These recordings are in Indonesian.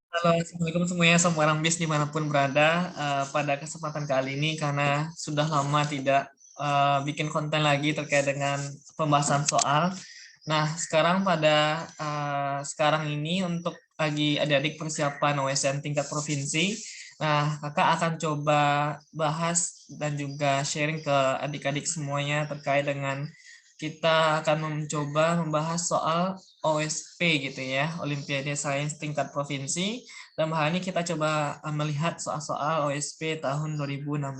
Halo, Assalamualaikum semuanya, semua orang bis dimanapun berada. Pada kesempatan kali ini, karena sudah lama tidak bikin konten lagi terkait dengan pembahasan soal. Nah, sekarang ini untuk lagi adik-adik persiapan OSN tingkat provinsi. Nah, kakak akan coba bahas dan juga sharing ke adik-adik semuanya terkait dengan kita akan mencoba membahas soal OSP gitu ya, Olimpiade Sains tingkat provinsi. Dalam hal ini kita coba melihat soal-soal OSP tahun 2016.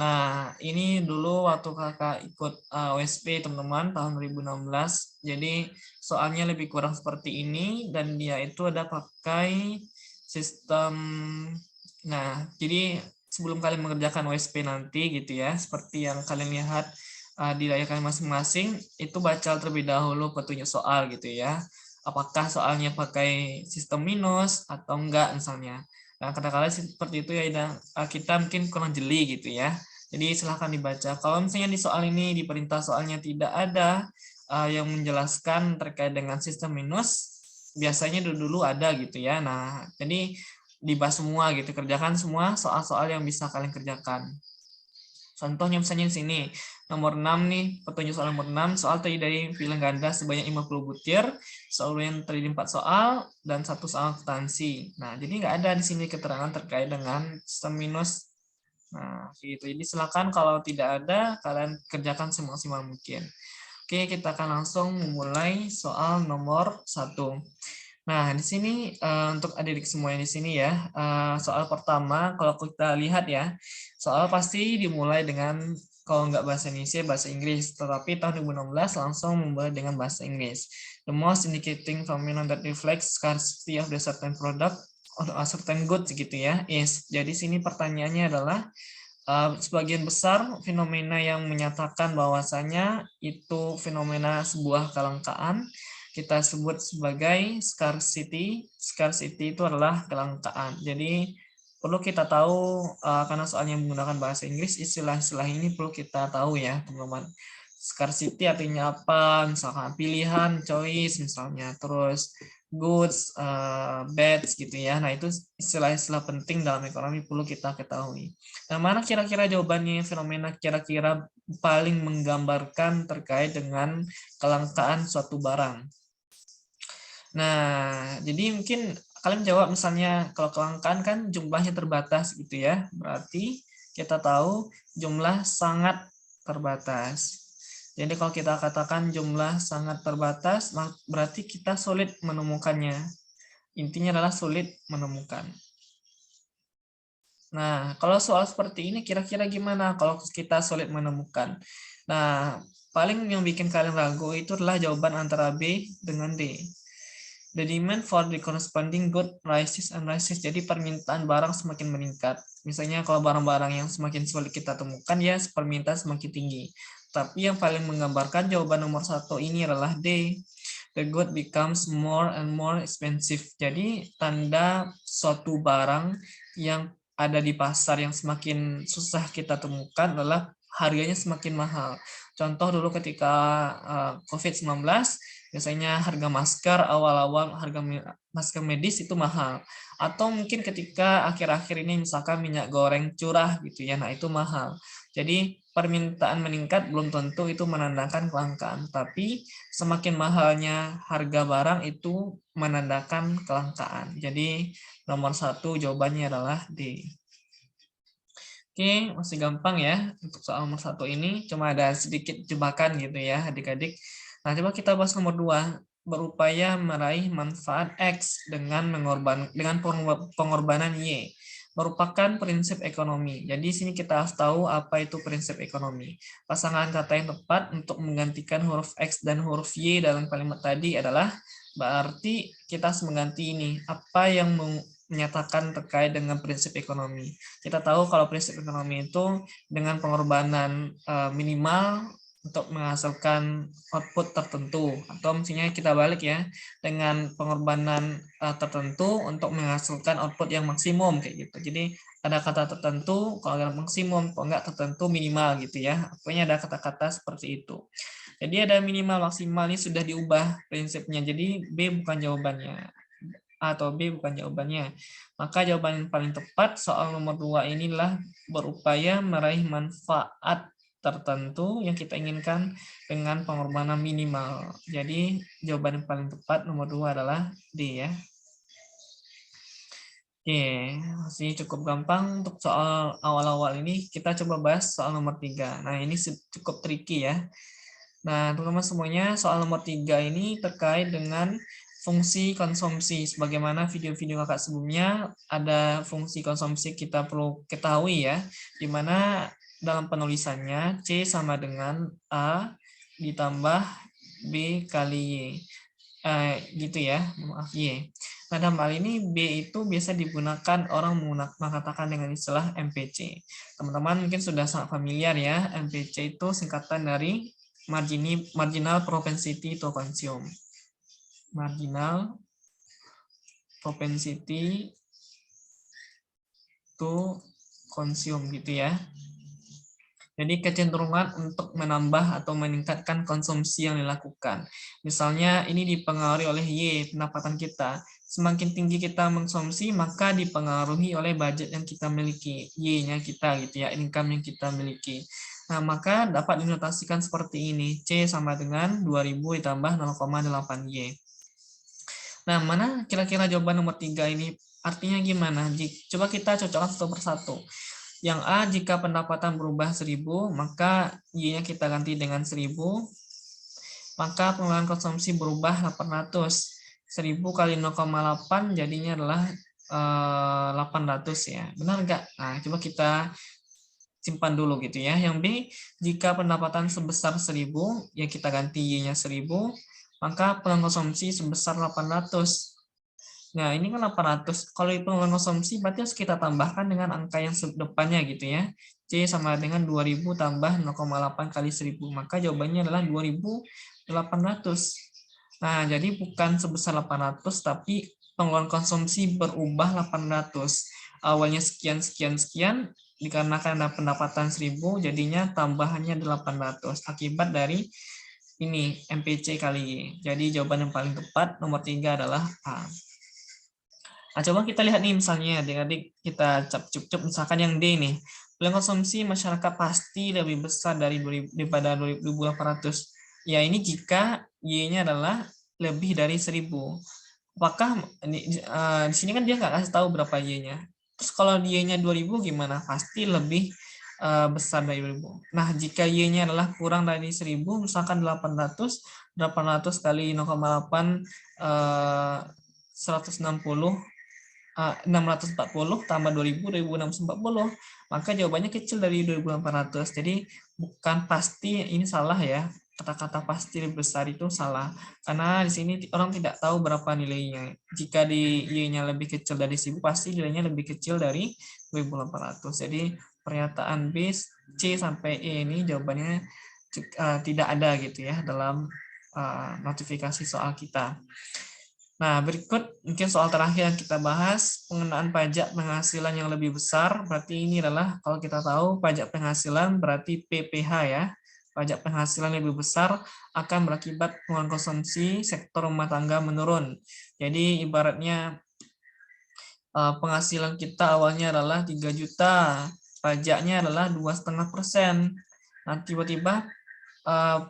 Nah, ini dulu waktu kakak ikut OSP teman-teman tahun 2016. Jadi soalnya lebih kurang seperti ini dan dia itu ada pakai sistem. Nah, jadi sebelum kalian mengerjakan OSP nanti gitu ya, seperti yang kalian lihat di layar kalian masing-masing, itu baca terlebih dahulu petunjuk soal gitu ya. Apakah soalnya pakai sistem minus atau enggak misalnya. Nah, kata-kata seperti itu ya, kita mungkin kurang jeli gitu ya. Jadi silahkan dibaca. Kalau misalnya di soal ini, di perintah soalnya tidak ada yang menjelaskan terkait dengan sistem minus, biasanya dulu-dulu ada gitu ya. Nah, jadi dibahas semua gitu, kerjakan semua soal-soal yang bisa kalian kerjakan. Contohnya misalnya di sini, nomor 6 nih, petunjuk soal nomor 6, soal terdiri dari pilihan ganda sebanyak 50 butir, soal yang terdiri 4 soal, dan satu soal akuntansi. Nah, jadi nggak ada di sini keterangan terkait dengan sistem minus. Nah, gitu. Jadi silakan kalau tidak ada, kalian kerjakan semaksimal mungkin. Oke, kita akan langsung memulai soal nomor 1. Nah, di sini untuk adik-adik semua yang di sini ya, soal pertama kalau kita lihat ya, soal pasti dimulai dengan kalau nggak bahasa Indonesia, bahasa Inggris. Tetapi tahun 2016 langsung memulai dengan bahasa Inggris. The most indicating phenomenon that reflects scarcity of the certain product or a certain goods gitu ya, is. Jadi sini pertanyaannya adalah sebagian besar fenomena yang menyatakan bahwasanya itu fenomena sebuah kelangkaan kita sebut sebagai scarcity. Scarcity itu adalah kelangkaan. Jadi perlu kita tahu karena soalnya menggunakan bahasa Inggris, istilah-istilah ini perlu kita tahu ya, teman-teman. Scarcity artinya apa? Misalkan pilihan, choice misalnya, terus goods, bads gitu ya. Nah, itu istilah-istilah penting dalam ekonomi perlu kita ketahui. Nah, mana kira-kira jawabannya fenomena kira-kira paling menggambarkan terkait dengan kelangkaan suatu barang? Nah, jadi mungkin kalian jawab misalnya kalau kelangkaan kan jumlahnya terbatas gitu ya. Berarti kita tahu jumlah sangat terbatas. Jadi kalau kita katakan jumlah sangat terbatas, berarti kita sulit menemukannya. Intinya adalah sulit menemukan. Nah, kalau soal seperti ini kira-kira gimana kalau kita sulit menemukan? Nah, paling yang bikin kalian ragu itu adalah jawaban antara B dengan D. The demand for the corresponding good rises and rises. Jadi permintaan barang semakin meningkat. Misalnya kalau barang-barang yang semakin sulit kita temukan ya permintaan semakin tinggi. Tapi yang paling menggambarkan jawaban nomor satu ini adalah D. The good becomes more and more expensive. Jadi tanda suatu barang yang ada di pasar yang semakin susah kita temukan adalah harganya semakin mahal. Contoh dulu ketika COVID-19, biasanya harga masker awal-awal harga masker medis itu mahal. Atau mungkin ketika akhir-akhir ini misalkan minyak goreng curah gitu ya, nah itu mahal. Jadi permintaan meningkat belum tentu itu menandakan kelangkaan, tapi semakin mahalnya harga barang itu menandakan kelangkaan. Jadi nomor satu jawabannya adalah D. Oke, masih gampang ya untuk soal nomor satu ini. Cuma ada sedikit jebakan gitu ya adik-adik. Nah, coba kita bahas nomor dua. Berupaya meraih manfaat X dengan pengorbanan Y. Merupakan prinsip ekonomi. Jadi sini kita harus tahu apa itu prinsip ekonomi. Pasangan kata yang tepat untuk menggantikan huruf X dan huruf Y dalam kalimat tadi adalah berarti kita harus mengganti ini. Apa yang menyatakan terkait dengan prinsip ekonomi. Kita tahu kalau prinsip ekonomi itu dengan pengorbanan minimal untuk menghasilkan output tertentu, atau misalnya kita balik ya, dengan pengorbanan tertentu untuk menghasilkan output yang maksimum kayak gitu. Jadi ada kata tertentu, kalau ada maksimum, kalau enggak tertentu minimal gitu ya. Pokoknya ada kata-kata seperti itu. Jadi ada minimal maksimal ini sudah diubah prinsipnya. Jadi B bukan jawabannya. A atau B bukan jawabannya. Maka jawaban yang paling tepat soal nomor 2 inilah berupaya meraih manfaat tertentu yang kita inginkan dengan pengorbanan minimal. Jadi jawaban yang paling tepat nomor 2 adalah D ya. Oke, masih cukup gampang untuk soal awal-awal ini. Kita coba bahas soal nomor 3. Nah, ini cukup tricky ya. Nah, teman-teman semuanya, soal nomor 3 ini terkait dengan fungsi konsumsi. Sebagaimana video-video kakak sebelumnya, ada fungsi konsumsi kita perlu ketahui ya, di mana dalam penulisannya C sama dengan A ditambah B kali Y. Gitu ya, maaf Y. Nah, dalam hal ini B itu biasa digunakan orang mengatakan dengan istilah MPC. Teman-teman mungkin sudah sangat familiar ya, MPC itu singkatan dari marginal propensity to consume. Marginal propensity to consume gitu ya. Jadi kecenderungan untuk menambah atau meningkatkan konsumsi yang dilakukan. Misalnya ini dipengaruhi oleh Y, pendapatan kita. Semakin tinggi kita mengkonsumsi, maka dipengaruhi oleh budget yang kita miliki. Y-nya kita gitu ya, income yang kita miliki. Nah, maka dapat dinotasikan seperti ini. C sama dengan 2000 ditambah 0,8 Y. Nah, mana kira-kira jawaban nomor 3 ini? Artinya gimana? Coba kita cocokkan satu persatu. Yang A, jika pendapatan berubah 1000, maka Y-nya kita ganti dengan 1000, maka pengeluaran konsumsi berubah 800. 1000 kali 0,8 jadinya adalah 800 ya. Benar nggak? Nah, coba kita simpan dulu gitu ya. Yang B, jika pendapatan sebesar 1000, ya kita ganti Y-nya 1000, maka pengeluaran konsumsi sebesar 800. Nah, ini kan 800. Kalau pengeluaran konsumsi berarti harus kita tambahkan dengan angka yang depannya gitu ya. C sama dengan 2000 tambah 0,8 kali 1000. Maka jawabannya adalah 2800. Nah, jadi bukan sebesar 800, tapi pengeluaran konsumsi berubah 800. Awalnya sekian, sekian, sekian, dikarenakan ada pendapatan 1000, jadinya tambahannya 800. Akibat dari ini, MPC kali Y. Jadi jawaban yang paling tepat, nomor 3 adalah A. Nah, coba kita lihat nih misalnya, adik-adik kita cap-cup misalkan yang D nih. Pilihan konsumsi masyarakat pasti lebih besar daripada 2.800. Ya, ini jika Y-nya adalah lebih dari 1000. Apakah di sini kan dia nggak kasih tahu berapa Y-nya. Terus kalau Y-nya 2000 gimana? Pasti lebih besar dari 2000. Nah, jika Y-nya adalah kurang dari 1000, misalkan 800 kali 0,8 160 640 tambah 2000 2640, maka jawabannya kecil dari 2800. Jadi bukan pasti, ini salah ya. Kata-kata pasti lebih besar itu salah. Karena di sini orang tidak tahu berapa nilainya. Jika di Y-nya lebih kecil dari 1000, pasti nilainya lebih kecil dari 2800. Jadi pernyataan B, C sampai E ini jawabannya tidak ada gitu ya dalam notifikasi soal kita. Nah, berikut mungkin soal terakhir yang kita bahas, pengenaan pajak penghasilan yang lebih besar. Berarti ini adalah, kalau kita tahu, pajak penghasilan berarti PPH ya. Pajak penghasilan lebih besar akan berakibat pengeluaran konsumsi sektor rumah tangga menurun. Jadi, ibaratnya penghasilan kita awalnya adalah 3 juta, pajaknya adalah 2,5%. Nah, tiba-tiba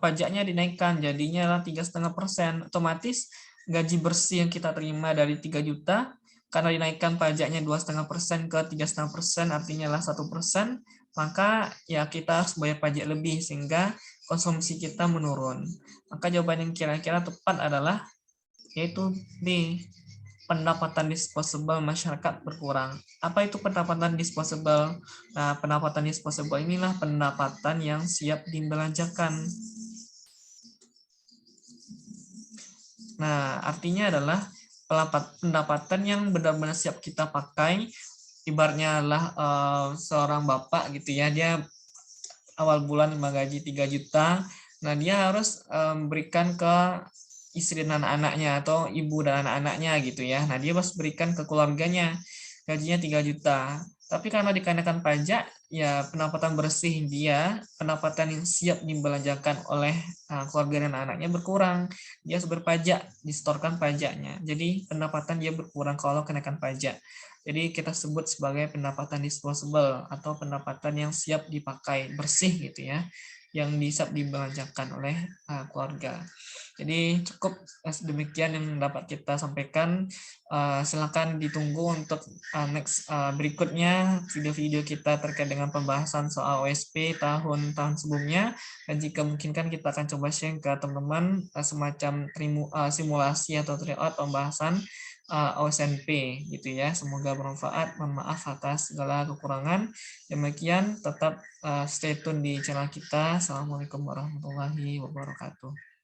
pajaknya dinaikkan, jadinya adalah 3,5%. Otomatis gaji bersih yang kita terima dari 3 juta, karena dinaikkan pajaknya 2,5% ke 3,5%, artinya adalah 1%, maka ya kita harus bayar pajak lebih, sehingga konsumsi kita menurun. Maka jawaban yang kira-kira tepat adalah yaitu B, pendapatan disposable masyarakat berkurang. Apa itu pendapatan disposable? Nah, pendapatan disposable inilah pendapatan yang siap dibelanjakan. Nah, artinya adalah pendapatan yang benar-benar siap kita pakai. Ibaratnya adalah seorang bapak gitu ya, dia awal bulan gaji 3 juta, nah dia harus berikan ke istri dan anak-anaknya atau ibu dan anak-anaknya gitu ya. Nah, dia harus berikan ke keluarganya, gajinya 3 juta. Tapi karena dikenakan pajak, ya pendapatan bersih dia, pendapatan yang siap dibelanjakan oleh keluarga dan anaknya berkurang. Dia harus berpajak, distorkan pajaknya. Jadi pendapatan dia berkurang kalau kenakan pajak. Jadi kita sebut sebagai pendapatan disposable atau pendapatan yang siap dipakai, bersih gitu ya, yang bisa dibelanjakan oleh keluarga. Jadi cukup demikian yang dapat kita sampaikan. Silakan ditunggu untuk next berikutnya video-video kita terkait dengan pembahasan soal OSP tahun-tahun sebelumnya, dan jika memungkinkan kita akan coba share ke teman-teman semacam simulasi atau tryout pembahasan OSNP gitu ya. Semoga bermanfaat. Mohon maaf atas segala kekurangan. Demikian, tetap stay tune di channel kita. Assalamualaikum warahmatullahi wabarakatuh.